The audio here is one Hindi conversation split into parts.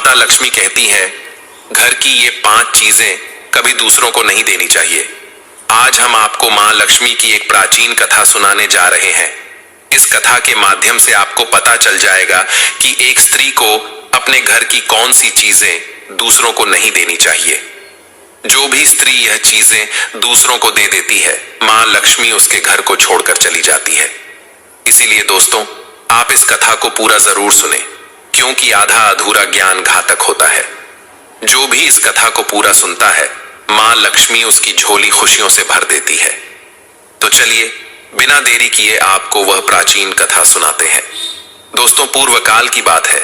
माता लक्ष्मी कहती हैं, घर की ये 5 चीजें कभी दूसरों को नहीं देनी चाहिए। आज हम आपको मां लक्ष्मी की एक प्राचीन कथा सुनाने जा रहे हैं। इस कथा के माध्यम से आपको पता चल जाएगा कि एक स्त्री को अपने घर की कौन सी चीजें दूसरों को नहीं देनी चाहिए। जो भी स्त्री यह चीजें दूसरों को दे देती है, मां लक्ष्मी उसके घर को छोड़कर चली जाती है। इसीलिए दोस्तों, आप इस कथा को पूरा जरूर सुने, क्योंकि आधा अधूरा ज्ञान घातक होता है। जो भी इस कथा को पूरा सुनता है, मां लक्ष्मी उसकी झोली खुशियों से भर देती है। तो चलिए बिना देरी किए आपको वह प्राचीन कथा सुनाते हैं। दोस्तों, पूर्व काल की बात है।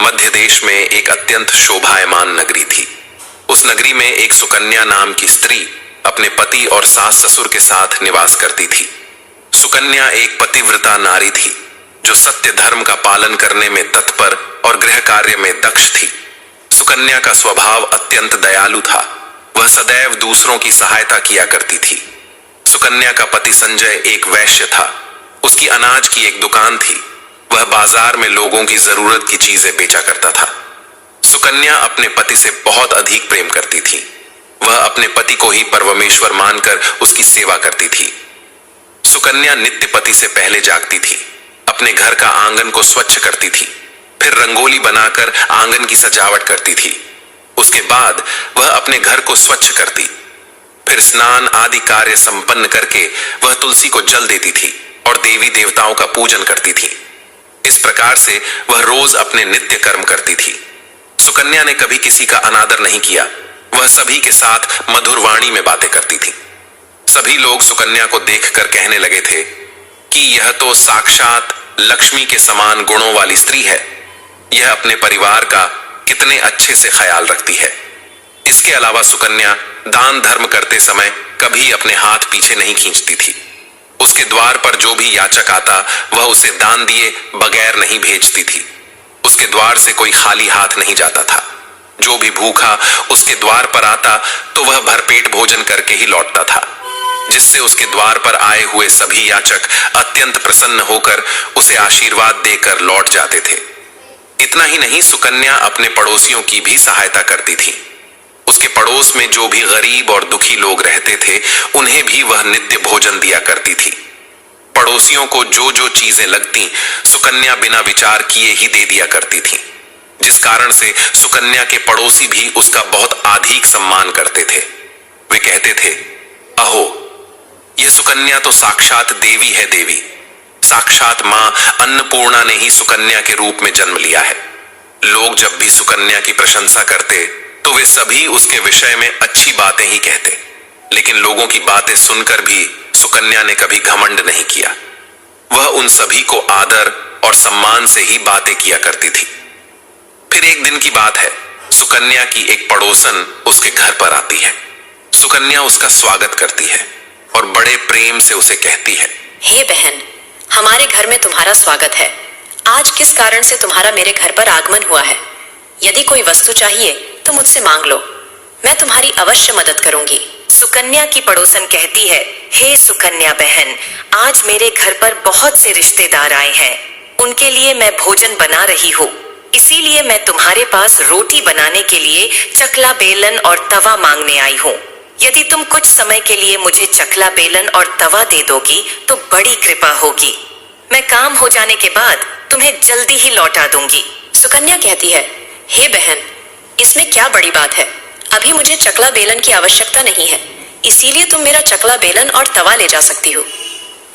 मध्य देश में एक अत्यंत शोभायमान नगरी थी। उस नगरी में एक सुकन्या नाम की स्त्री अपने पति और सास ससुर के साथ निवास करती थी। सुकन्या एक पतिव्रता नारी थी, जो सत्य धर्म का पालन करने में तत्पर और गृह कार्य में दक्ष थी। सुकन्या का स्वभाव अत्यंत दयालु था। वह सदैव दूसरों की सहायता किया करती थी। सुकन्या का पति संजय एक वैश्य था। उसकी अनाज की एक दुकान थी। वह बाजार में लोगों की जरूरत की चीजें बेचा करता था। सुकन्या अपने पति से बहुत अधिक प्रेम करती थी। वह अपने पति को ही परमेश्वर मानकर उसकी सेवा करती थी। सुकन्या नित्य पति से पहले जागती थी, अपने घर का आंगन को स्वच्छ करती थी, फिर रंगोली बनाकर आंगन की सजावट करती थी। उसके बाद वह अपने घर को स्वच्छ करती, फिर स्नान आदि कार्य संपन्न करके वह तुलसी को जल देती थी और देवी देवताओं का पूजन करती थी। इस प्रकार से वह रोज अपने नित्य कर्म करती थी। सुकन्या ने कभी किसी का अनादर नहीं किया। वह सभी के साथ मधुर वाणी में बातें करती थी। सभी लोग सुकन्या को देखकर कहने लगे थे कि यह तो साक्षात लक्ष्मी के समान गुणों वाली स्त्री है। यह अपने परिवार का कितने अच्छे से ख्याल रखती है। इसके अलावा सुकन्या दान धर्म करते समय कभी अपने हाथ पीछे नहीं खींचती थी। उसके द्वार पर जो भी याचक आता, वह उसे दान दिए बगैर नहीं भेजती थी। उसके द्वार से कोई खाली हाथ नहीं जाता था। जो भी भूखा उसके द्वार पर आता तो वह भरपेट भोजन करके ही लौटता था, जिससे उसके द्वार पर आए हुए सभी याचक अत्यंत प्रसन्न होकर उसे आशीर्वाद देकर लौट जाते थे। इतना ही नहीं, सुकन्या अपने पड़ोसियों की भी सहायता करती थी। उसके पड़ोस में जो भी गरीब और दुखी लोग रहते थे, उन्हें भी वह नित्य भोजन दिया करती थी। पड़ोसियों को जो जो चीजें लगती, सुकन्या बिना विचार किए ही दे दिया करती थी, जिस कारण से सुकन्या के पड़ोसी भी उसका बहुत अधिक सम्मान करते थे। वे कहते थे, अहो, यह सुकन्या तो साक्षात देवी है। देवी साक्षात मां अन्नपूर्णा ने ही सुकन्या के रूप में जन्म लिया है। लोग जब भी सुकन्या की प्रशंसा करते तो वे सभी उसके विषय में अच्छी बातें ही कहते, लेकिन लोगों की बातें सुनकर भी सुकन्या ने कभी घमंड नहीं किया। वह उन सभी को आदर और सम्मान से ही बातें किया करती थी। फिर एक दिन की बात है, सुकन्या की एक पड़ोसन उसके घर पर आती है। सुकन्या उसका स्वागत करती है और बड़े प्रेम से उसे कहती है, हे बहन, हमारे घर में तुम्हारा स्वागत है। आज किस कारण से तुम्हारा मेरे घर पर आगमन हुआ है? यदि कोई वस्तु चाहिए तो मुझसे मांग लो, मैं तुम्हारी अवश्य मदद करूंगी। सुकन्या की पड़ोसन कहती है, हे सुकन्या बहन, आज मेरे घर पर बहुत से रिश्तेदार आए हैं। उनके लिए मैं भोजन बना रही हूँ, इसीलिए मैं तुम्हारे पास रोटी बनाने के लिए चकला बेलन और तवा मांगने आई हूँ। यदि तुम कुछ समय के लिए मुझे चकला बेलन और तवा दे दोगी तो बड़ी कृपा होगी। मैं काम हो जाने के बाद तुम्हें जल्दी ही लौटा दूंगी। सुकन्या कहती है, हे बहन, इसमें क्या बड़ी बात है? अभी मुझे चकला बेलन की आवश्यकता नहीं है, इसीलिए तुम मेरा चकला बेलन और तवा ले जा सकती हो।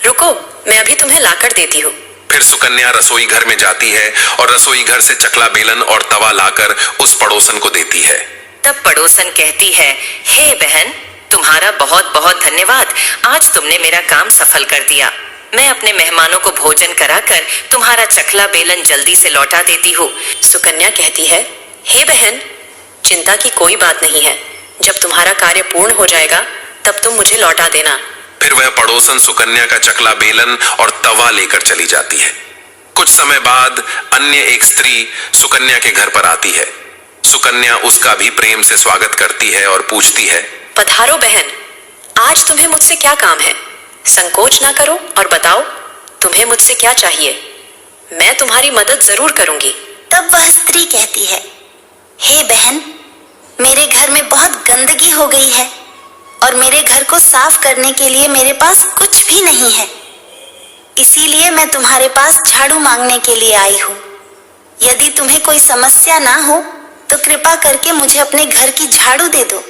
रुको, मैं अभी तुम्हें लाकर देती हूँ। फिर सुकन्या रसोई घर में जाती है और रसोई घर से चकला बेलन और तवा लाकर उस पड़ोसन को देती है। तब पड़ोसन कहती है, हे बहन, तुम्हारा बहुत बहुत धन्यवाद। आज तुमने मेरा काम सफल कर दिया। मैं अपने मेहमानों को भोजन कराकर तुम्हारा चकला बेलन जल्दी से लौटा देती हूँ। सुकन्या कहती है, हे बहन, चिंता की कोई बात नहीं है। जब तुम्हारा कार्य पूर्ण हो जाएगा तब तुम मुझे लौटा देना। फिर वह पड़ोसन सुकन्या का चकला बेलन और तवा लेकर चली जाती है। कुछ समय बाद अन्य एक स्त्री सुकन्या के घर पर आती है। सुकन्या उसका भी प्रेम से स्वागत करती है और पूछती है, पधारो बहन, आज तुम्हें मुझसे क्या काम है? संकोच ना करो और बताओ, तुम्हें मुझसे क्या चाहिए? मैं तुम्हारी मदद जरूर करूंगी। तब वह स्त्री कहती है, हे बहन, मेरे घर में बहुत गंदगी हो गई है और मेरे घर को साफ करने के लिए मेरे पास कुछ भी नहीं है। इसीलिए मैं तुम्हारे पास झाड़ू मांगने के लिए आई हूँ। यदि तुम्हें कोई समस्या ना हो तो कृपा करके मुझे अपने घर की झाड़ू दे दो।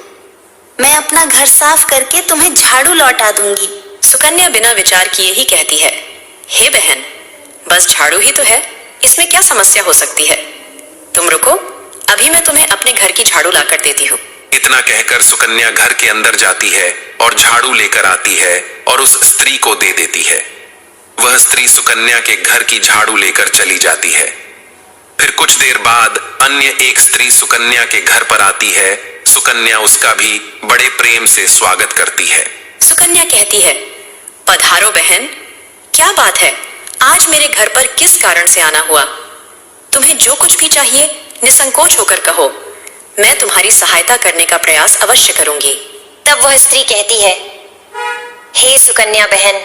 मैं अपना घर साफ करके तुम्हें झाड़ू लौटा दूंगी। सुकन्या बिना विचार किए ही कहती है, हे बहन, बस झाड़ू ही तो है, इसमें क्या समस्या हो सकती है? तुम रुको, अभी मैं तुम्हें अपने घर की झाड़ू लाकर देती हूँ। इतना कहकर सुकन्या घर के अंदर जाती है और झाड़ू लेकर आती है और उस स्त्री को दे देती है। वह स्त्री सुकन्या के घर की झाड़ू लेकर चली जाती है। फिर कुछ देर बाद अन्य एक स्त्री सुकन्या के घर पर आती है। सुकन्या उसका भी बड़े प्रेम से स्वागत करती है। सुकन्या कहती है, पधारो बहन, क्या बात है, आज मेरे घर पर किस कारण से आना हुआ? तुम्हें जो कुछ भी चाहिए निसंकोच होकर कहो, मैं तुम्हारी सहायता करने का प्रयास अवश्य करूंगी। तब वह स्त्री कहती है, हे सुकन्या बहन,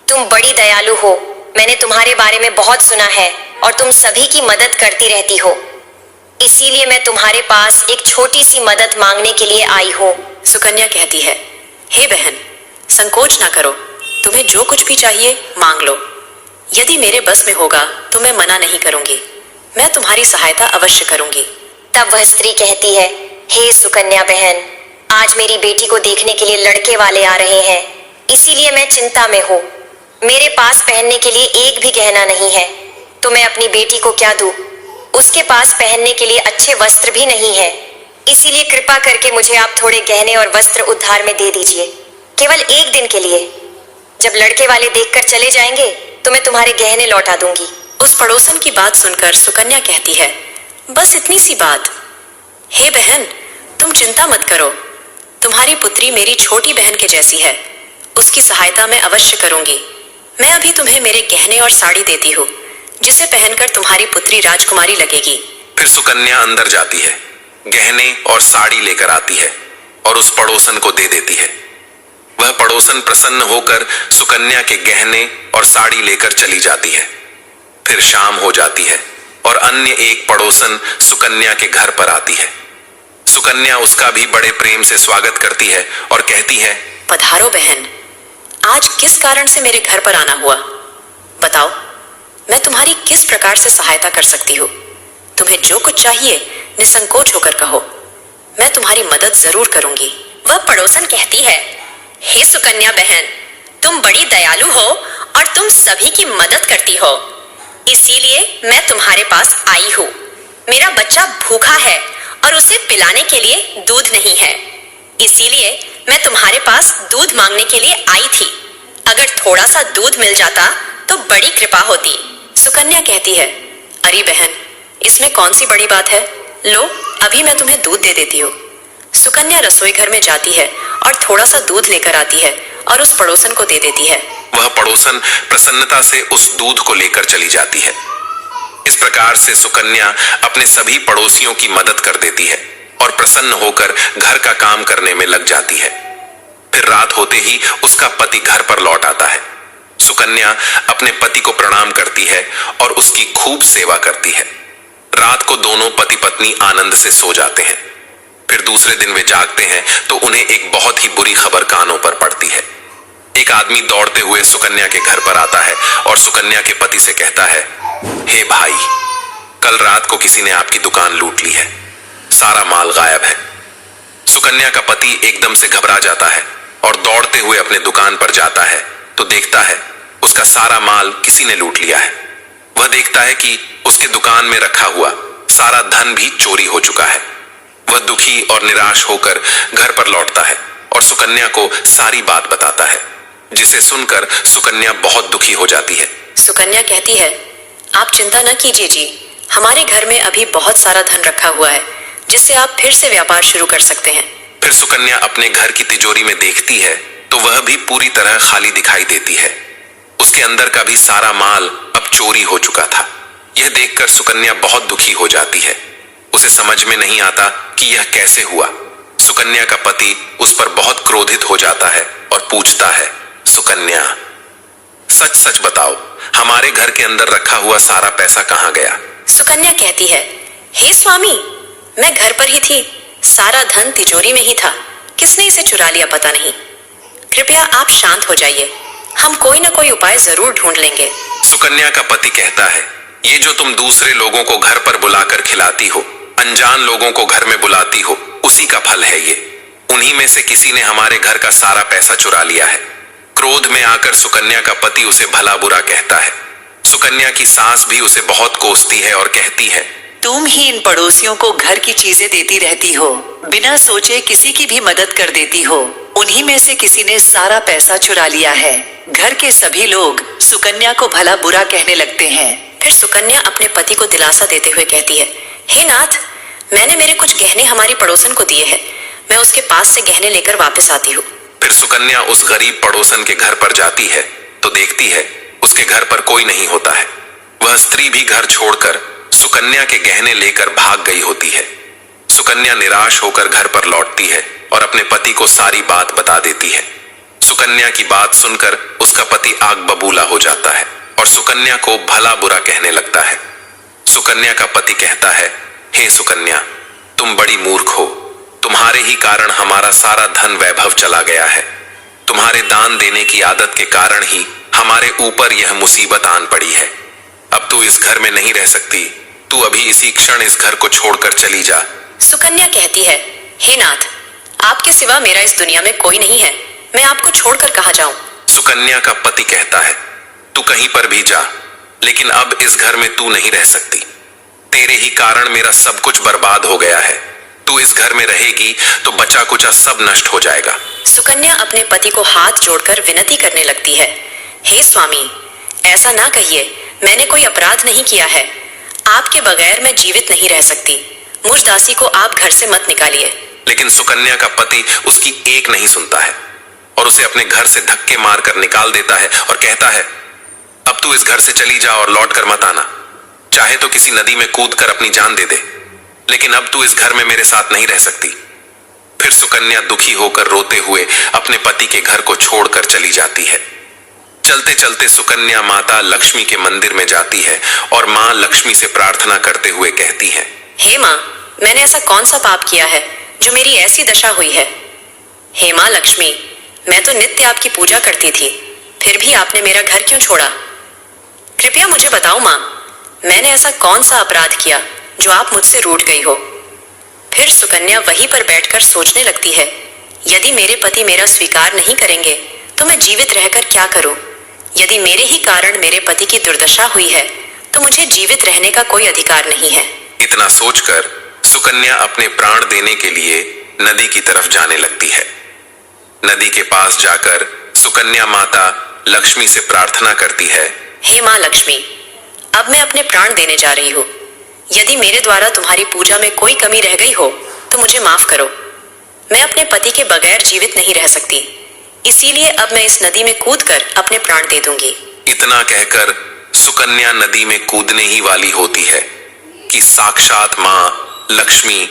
तुम बड़ी दयालु हो। मैंने तुम्हारे बारे में बहुत सुना है और तुम सभी की मदद करती रहती हो। इसीलिए मैं तुम्हारे पास एक छोटी सी मदद मांगने के लिए आई हूँ। सुकन्या कहती है, हे बहन, संकोच ना करो, तुम्हें जो कुछ भी चाहिए मांग लो। यदि मेरे बस में होगा तो मैं मना नहीं करूंगी, मैं तुम्हारी सहायता अवश्य करूंगी। तब वह स्त्री कहती है, हे सुकन्या बहन, आज मेरी बेटी को देखने के लिए लड़के वाले आ रहे हैं, इसीलिए मैं चिंता में हूँ। मेरे पास पहनने के लिए एक भी गहना नहीं है, तो मैं अपनी बेटी को क्या दूँ? उसके पास पहनने के लिए अच्छे वस्त्र भी नहीं है। इसीलिए कृपा करके मुझे आप थोड़े गहने और वस्त्र उधार में दे दीजिए, केवल एक दिन के लिए। जब लड़के वाले देखकर चले जाएंगे तो मैं तुम्हारे गहने लौटा दूंगी। उस पड़ोसन की बात सुनकर सुकन्या कहती है, बस इतनी सी बात? हे बहन, तुम चिंता मत करो, तुम्हारी पुत्री मेरी छोटी बहन के जैसी है, उसकी सहायता मैं अवश्य करूंगी। मैं अभी तुम्हें मेरे गहने और साड़ी देती हूँ, जिसे पहनकर तुम्हारी पुत्री राजकुमारी लगेगी। फिर सुकन्या अंदर जाती है, गहने और साड़ी लेकर आती है और उस पड़ोसन को दे देती है। वह पड़ोसन प्रसन्न होकर सुकन्या के गहने और साड़ी लेकर चली जाती है। फिर शाम हो जाती है और अन्य एक पड़ोसन सुकन्या के घर पर आती है। सुकन्या उसका भी बड़े प्रेम से स्वागत करती है और कहती है, पधारो बहन, आज किस कारण से मेरे घर पर आना हुआ? बताओ, मैं तुम्हारी किस प्रकार से सहायता कर सकती हूँ? तुम्हें जो कुछ चाहिए निसंकोच होकर कहो, मैं तुम्हारी मदद जरूर करूंगी। वह पड़ोसन कहती है, हे सुकन्या बहन, तुम बड़ी दयालु हो और तुम सभी की मदद करती हो, इसीलिए मैं तुम्हारे पास आई हूँ। मेरा बच्चा भूखा है और उसे पिलाने के लिए दूध नहीं है, इसीलिए मैं तुम्हारे पास दूध मांगने के लिए आई थी। अगर थोड़ा सा दूध मिल जाता तो बड़ी कृपा होती। सुकन्या कहती है, अरे बहन, इसमें कौन सी बड़ी बात है, लो अभी मैं तुम्हें दूध दे देती हूँ। सुकन्या रसोई घर में जाती है और थोड़ा सा दूध लेकर आती है और उस पड़ोसन को दे देती है। वह पड़ोसन प्रसन्नता से उस दूध को लेकर चली जाती है। इस प्रकार से सुकन्या अपने सभी पड़ोसियों की मदद कर देती है और प्रसन्न होकर घर का काम करने में लग जाती है। फिर रात होते ही उसका पति घर पर लौट आता है। सुकन्या अपने पति को प्रणाम करती है और उसकी खूब सेवा करती है। रात को दोनों पति पत्नी आनंद से सो जाते हैं। फिर दूसरे दिन वे जागते हैं तो उन्हें एक बहुत ही बुरी खबर कानों पर पड़ती है। एक आदमी दौड़ते हुए सुकन्या के घर पर आता है और सुकन्या के पति से कहता है, हे भाई, कल रात को किसी ने आपकी दुकान लूट ली है, सारा माल गायब है। सुकन्या का पति एकदम से घबरा जाता है और दौड़ते हुए अपने दुकान पर जाता है तो देखता है उसका सारा माल किसी ने लूट लिया है। वह देखता है कि उसके दुकान में रखा हुआ सारा धन भी चोरी हो चुका है। वह दुखी और निराश होकर घर पर लौटता है और सुकन्या को सारी बात बताता है, जिसे सुनकर सुकन्या बहुत दुखी हो जाती है। सुकन्या कहती है, आप चिंता न कीजिए जी, हमारे घर में अभी बहुत सारा धन रखा हुआ है, जिससे आप फिर से व्यापार शुरू कर सकते हैं। फिर सुकन्या अपने घर की तिजोरी में देखती है तो वह भी पूरी तरह खाली दिखाई देती है। उसके अंदर का भी सारा माल अब चोरी हो चुका था। यह देखकर सुकन्या बहुत दुखी हो जाती है। उसे समझ में नहीं आता कि यह कैसे हुआ। सुकन्या का पति उस पर बहुत क्रोधित हो जाता है और पूछता है, सुकन्या, सच सच बताओ, हमारे घर के अंदर रखा हुआ सारा पैसा कहाँ गया? सुकन्या कहती है, हे स्वामी, मैं घर पर ही थी, सारा धन तिजोरी में ही था। किसने इसे चुरा लिया पता नहीं। कृपया आप शांत हो जाइए, हम कोई ना कोई उपाय जरूर ढूंढ लेंगे। सुकन्या का पति कहता है, ये जो तुम दूसरे लोगों को घर पर बुलाकर खिलाती हो, अनजान लोगों को घर में बुलाती हो, उसी का फल है ये। उन्हीं में से किसी ने हमारे घर का सारा पैसा चुरा लिया है। क्रोध में आकर सुकन्या का पति उसे भला बुरा कहता है। सुकन्या की सास भी उसे बहुत कोसती है और कहती है, तुम ही इन पड़ोसियों को घर की चीजें देती रहती हो, बिना सोचे किसी की भी मदद कर देती हो। उन्हीं में से किसी ने सारा पैसा चुरा लिया है। घर के सभी लोग सुकन्या को भला बुरा कहने लगते हैं। फिर सुकन्या अपने पति को दिलासा देते हुए कहती है, हे नाथ, मैंने मेरे कुछ गहने हमारी पड़ोसन को दिए हैं, मैं उसके पास से गहने लेकर वापस आती हूँ। फिर सुकन्या उस गरीब पड़ोसन के घर पर जाती है तो देखती है उसके घर पर कोई नहीं होता है। वह स्त्री भी घर छोड़कर सुकन्या के गहने लेकर भाग गई होती है। सुकन्या निराश होकर घर पर लौटती है और अपने पति को सारी बात बता देती है। सुकन्या की बात सुनकर उसका पति आग बबूला हो जाता है और सुकन्या को भला बुरा कहने लगता है। सुकन्या का पति कहता है, हे सुकन्या, तुम बड़ी मूर्ख हो, तुम्हारे ही कारण हमारा सारा धन वैभव चला गया है। तुम्हारे दान देने की आदत के कारण ही हमारे ऊपर यह मुसीबत आन पड़ी है। अब तू इस घर में नहीं रह सकती, तू अभी इसी क्षण इस घर को छोड़कर चली जा। सुकन्या कहती है, हे नाथ, आपके सिवा मेरा इस दुनिया में कोई नहीं है, मैं आपको छोड़कर कहाँ जाऊं। सुकन्या का पति कहता है, तू कहीं पर भी जा, लेकिन अब इस घर में तू नहीं रह सकती। तेरे ही कारण मेरा सब कुछ बर्बाद हो गया है। तू इस घर में रहेगी तो बचा कुचा सब नष्ट हो जाएगा। सुकन्या अपने पति को हाथ जोड़कर विनती करने लगती है, हे स्वामी, ऐसा ना कहिए, मैंने कोई अपराध नहीं किया है। आपके बगैर मैं जीवित नहीं रह सकती। मुझ दासी को आप घर से मत निकालिए। लेकिन सुकन्या का पति उसकी एक नहीं सुनता है और उसे अपने घर से धक्के मारकर निकाल देता है और कहता है, अब तू इस घर से चली जा और लौट कर मत आना। चाहे तो किसी नदी में कूदकर अपनी जान दे दे, लेकिन अब तू इस घर में मेरे साथ नहीं रह सकती। फिर सुकन्या दुखी होकर रोते हुए अपने पति के घर को छोड़कर चली जाती है। चलते चलते सुकन्या माता लक्ष्मी के मंदिर में जाती है और माँ लक्ष्मी से प्रार्थना करते हुए कहती है, हे माँ, मैंने ऐसा कौन सा पाप किया है जो मेरी ऐसी दशा हुई है। हे माँ लक्ष्मी, मैं तो नित्य आपकी पूजा करती थी, फिर भी आपने मेरा घर क्यों छोड़ा। कृपया मुझे बताओ माँ, मैंने ऐसा कौन सा अपराध किया जो आप मुझसे रूठ गई हो। फिर सुकन्या वहीं पर बैठकर सोचने लगती है, यदि मेरे पति मेरा स्वीकार नहीं करेंगे तो मैं जीवित रहकर क्या करूं। यदि मेरे ही कारण मेरे पति की दुर्दशा हुई है तो मुझे जीवित रहने का कोई अधिकार नहीं है। इतना सोचकर सुकन्या अपने प्राण देने के लिए नदी की तरफ जाने लगती है। नदी के पास जाकर सुकन्या माता लक्ष्मी से प्रार्थना करती है, हे माँ लक्ष्मी, अब मैं अपने प्राण देने जा रही हूँ। यदि मेरे द्वारा तुम्हारी पूजा में कोई कमी रह गई हो तो मुझे माफ करो। मैं अपने पति के बगैर जीवित नहीं रह सकती, इसीलिए अब मैं इस नदी में कूदकर अपने प्राण दे दूंगी। इतना कहकर सुकन्या नदी में कूदने ही वाली होती है कि साक्षात माँ लक्ष्मी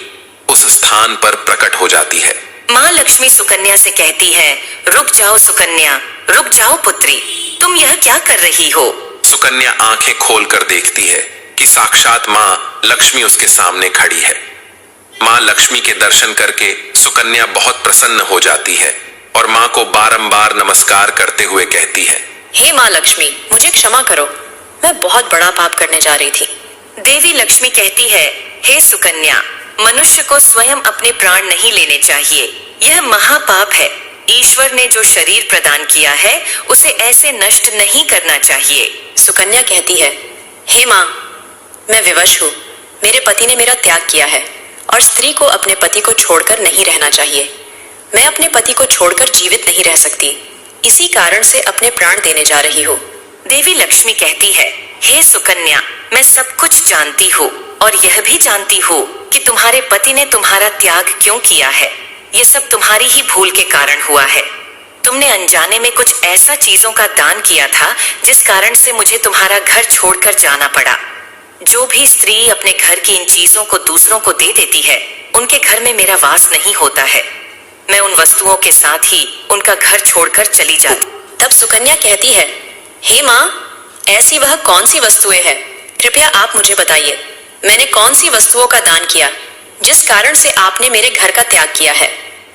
उस स्थान पर प्रकट हो जाती है। माँ लक्ष्मी सुकन्या से कहती है, रुक जाओ सुकन्या, रुक जाओ पुत्री, तुम यह क्या कर रही हो। सुकन्या आंखें खोलकर देखती है कि साक्षात माँ लक्ष्मी उसके सामने खड़ी है। माँ लक्ष्मी के दर्शन करके सुकन्या बहुत प्रसन्न हो जाती है और माँ को बारंबार नमस्कार करते हुए कहती है, हे माँ लक्ष्मी, मुझे क्षमा करो, मैं बहुत बड़ा पाप करने जा रही थी। देवी लक्ष्मी कहती है, हे सुकन्या, मनुष्य को स्वयं अपने प्राण नहीं लेने चाहिए, यह महापाप है। ईश्वर ने जो शरीर प्रदान किया है उसे ऐसे नष्ट नहीं करना चाहिए। सुकन्या कहती है, हे माँ, मैं विवश हूँ, मेरे पति ने मेरा त्याग किया है और स्त्री को अपने पति को छोड़कर नहीं रहना चाहिए। मैं अपने पति को छोड़कर जीवित नहीं रह सकती, इसी कारण से अपने प्राण देने जा रही हूँ। देवी लक्ष्मी कहती है, हे सुकन्या, मैं सब कुछ जानती हूँ और यह भी जानती हूँ कि तुम्हारे पति ने तुम्हारा त्याग क्यों किया है। ये सब तुम्हारी ही भूल के कारण हुआ है। तुमने अनजाने में कुछ ऐसा चीजों का दान किया था जिस कारण से मुझे तुम्हारा घर छोड़कर जाना पड़ा। जो भी स्त्री अपने घर की इन चीजों को दूसरों को दे देती है, उनके घर में मेरा वास नहीं होता है। मैं उन वस्तुओं के साथ ही उनका घर छोड़कर चली जाती। तब सुकन्या कहती है, हे माँ, ऐसी वह कौन सी वस्तुएं हैं, कृपया आप मुझे बताइए, मैंने कौन सी वस्तुओं का दान किया जिस कारण से आपने मेरे घर का त्याग किया है।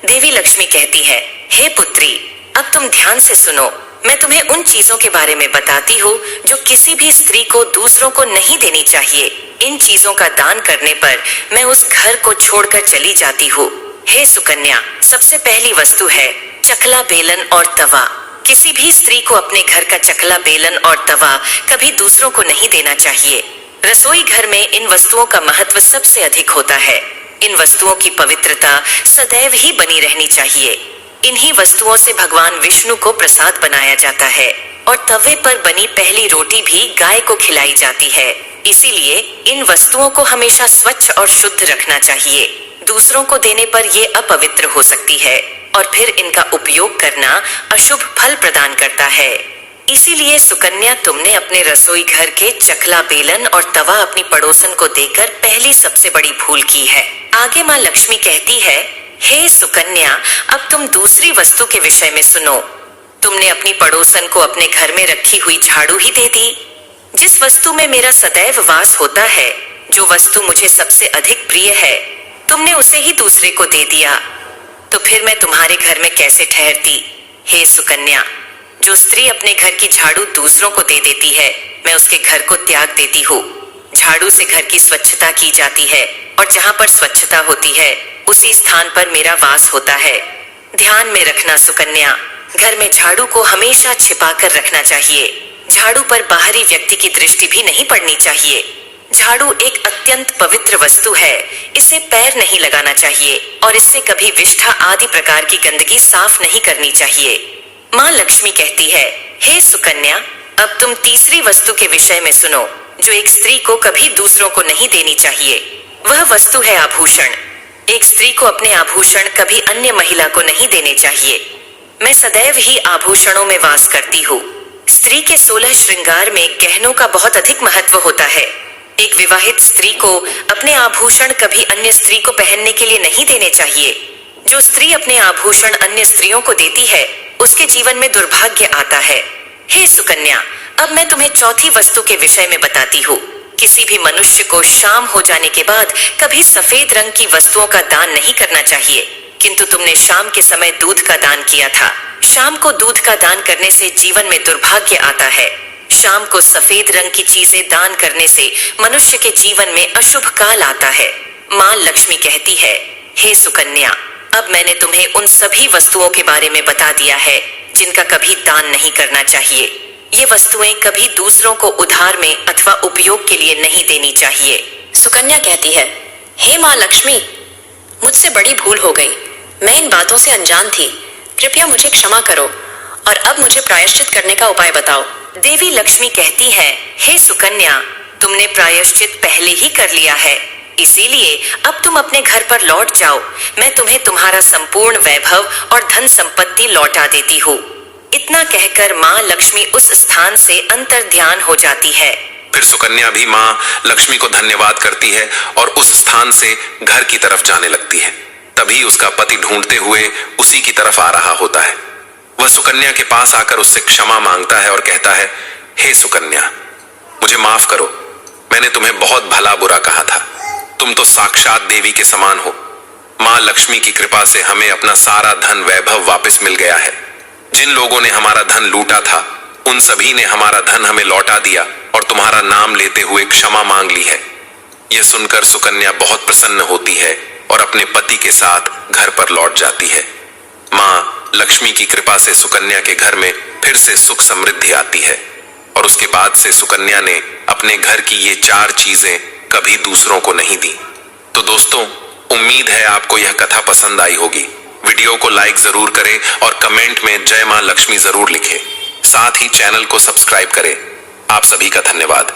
देवी लक्ष्मी कहती है, हे पुत्री, अब तुम ध्यान से सुनो। मैं तुम्हें उन चीजों के बारे में बताती हूँ जो किसी भी स्त्री को दूसरों को नहीं देनी चाहिए। इन चीजों का दान करने पर मैं उस घर को छोड़कर चली जाती हूँ। हे सुकन्या, सबसे पहली वस्तु है चकला बेलन और तवा। किसी भी स्त्री को अपने घर का चकला बेलन और तवा कभी दूसरों को नहीं देना चाहिए। रसोई घर में इन वस्तुओं का महत्व सबसे अधिक होता है। इन वस्तुओं की पवित्रता सदैव ही बनी रहनी चाहिए। इन्हीं वस्तुओं से भगवान विष्णु को प्रसाद बनाया जाता है और तवे पर बनी पहली रोटी भी गाय को खिलाई जाती है। इसीलिए इन वस्तुओं को हमेशा स्वच्छ और शुद्ध रखना चाहिए। दूसरों को देने पर ये अपवित्र हो सकती है और फिर इनका उपयोग करना अशुभ फल प्रदान करता है। इसीलिए सुकन्या, तुमने अपने रसोई घर के चकला बेलन और तवा अपनी पड़ोसन को देकर पहली सबसे बड़ी भूल की है। आगे माँ लक्ष्मी कहती है, हे सुकन्या, अब तुम दूसरी वस्तु के विषय में सुनो। तुमने अपनी पड़ोसन को अपने घर में रखी हुई झाड़ू ही दे दी। जिस वस्तु में मेरा सदैव वास होता है, जो वस्तु मुझे सबसे अधिक प्रिय है, तुमने उसे ही दूसरे को दे दिया, तो फिर मैं तुम्हारे घर में कैसे ठहरती। हे सुकन्या, जो स्त्री अपने घर की झाड़ू दूसरों को दे देती है, मैं उसके घर को त्याग देती हूँ। झाड़ू से घर की स्वच्छता की जाती है और जहाँ पर स्वच्छता होती है उसी स्थान पर मेरा वास होता है। ध्यान में रखना सुकन्या, घर में झाड़ू को हमेशा छिपा कर रखना चाहिए। झाड़ू पर बाहरी व्यक्ति की दृष्टि भी नहीं पड़नी चाहिए। झाड़ू एक अत्यंत पवित्र वस्तु है। इसे पैर नहीं लगाना चाहिए और इससे कभी विष्ठा आदि प्रकार की गंदगी साफ नहीं करनी चाहिए। माँ लक्ष्मी कहती है, हे सुकन्या, अब तुम तीसरी वस्तु के विषय में सुनो, जो एक स्त्री को कभी दूसरों को नहीं देनी चाहिए। वह वस्तु है आभूषण। एक स्त्री को अपने आभूषण कभी अन्य महिला को नहीं देने चाहिए। मैं सदैव ही आभूषणों में वास करती हूँ। स्त्री के 16 श्रृंगार में गहनों का बहुत अधिक महत्व होता है। एक विवाहित स्त्री को अपने आभूषण कभी अन्य स्त्री को पहनने के लिए नहीं देने चाहिए। जो स्त्री अपने आभूषण अन्य स्त्रियों को देती है, उसके जीवन में दुर्भाग्य आता है। हे सुकन्या, अब मैं तुम्हें चौथी वस्तु के विषय में बताती हूँ। किसी भी मनुष्य को शाम हो जाने के बाद कभी सफेद रंग की वस्तुओं का दान नहीं करना चाहिए, किंतु तुमने शाम के समय दूध का दान किया था। शाम को दूध का दान करने से जीवन में दुर्भाग्य आता है। शाम को सफेद रंग की चीजें दान करने से मनुष्य के जीवन में अशुभ काल आता है। माँ लक्ष्मी कहती है, हे सुकन्या, अब मैंने तुम्हें उन सभी वस्तुओं के बारे में बता दिया है जिनका कभी दान नहीं करना चाहिए। ये वस्तुएं कभी दूसरों को उधार में अथवा उपयोग के लिए नहीं देनी चाहिए। सुकन्या कहती है, हे माँ लक्ष्मी, मुझसे बड़ी भूल हो गई। मैं इन बातों से अनजान थी। कृपया मुझे क्षमा करो और अब मुझे प्रायश्चित करने का उपाय बताओ। देवी लक्ष्मी कहती है, हे सुकन्या, तुमने प्रायश्चित पहले ही कर लिया है, इसीलिए अब तुम अपने घर पर लौट जाओ। मैं तुम्हें तुम्हारा संपूर्ण वैभव और धन संपत्ति लौटा देती हूँ। इतना कहकर माँ लक्ष्मी उस स्थान से अंतर्ध्यान हो जाती है। फिर सुकन्या भी माँ लक्ष्मी को धन्यवाद करती है और उस स्थान से घर की तरफ जाने लगती है। तभी उसका पति ढूंढते हुए उसी की तरफ आ रहा होता है। वह सुकन्या के पास आकर उससे क्षमा मांगता है और कहता है, हे सुकन्या, मुझे माफ करो। मैंने तुम्हें बहुत भला बुरा कहा था। तुम तो साक्षात देवी के समान हो। माँ लक्ष्मी की कृपा से हमें अपना सारा धन वैभव वापस मिल गया है। जिन लोगों ने हमारा धन लूटा था, उन सभी ने हमारा धन हमें लौटा दिया और तुम्हारा नाम लेते हुए क्षमा मांग ली है। यह सुनकर सुकन्या बहुत प्रसन्न होती है और अपने पति के साथ घर पर लौट जाती है। माँ लक्ष्मी की कृपा से सुकन्या के घर में फिर से सुख समृद्धि आती है और उसके बाद से सुकन्या ने अपने घर की ये 4 चीजें कभी दूसरों को नहीं दी। तो दोस्तों, उम्मीद है आपको यह कथा पसंद आई होगी। वीडियो को लाइक जरूर करें और कमेंट में जय मां लक्ष्मी जरूर लिखें। साथ ही चैनल को सब्सक्राइब करें। आप सभी का धन्यवाद।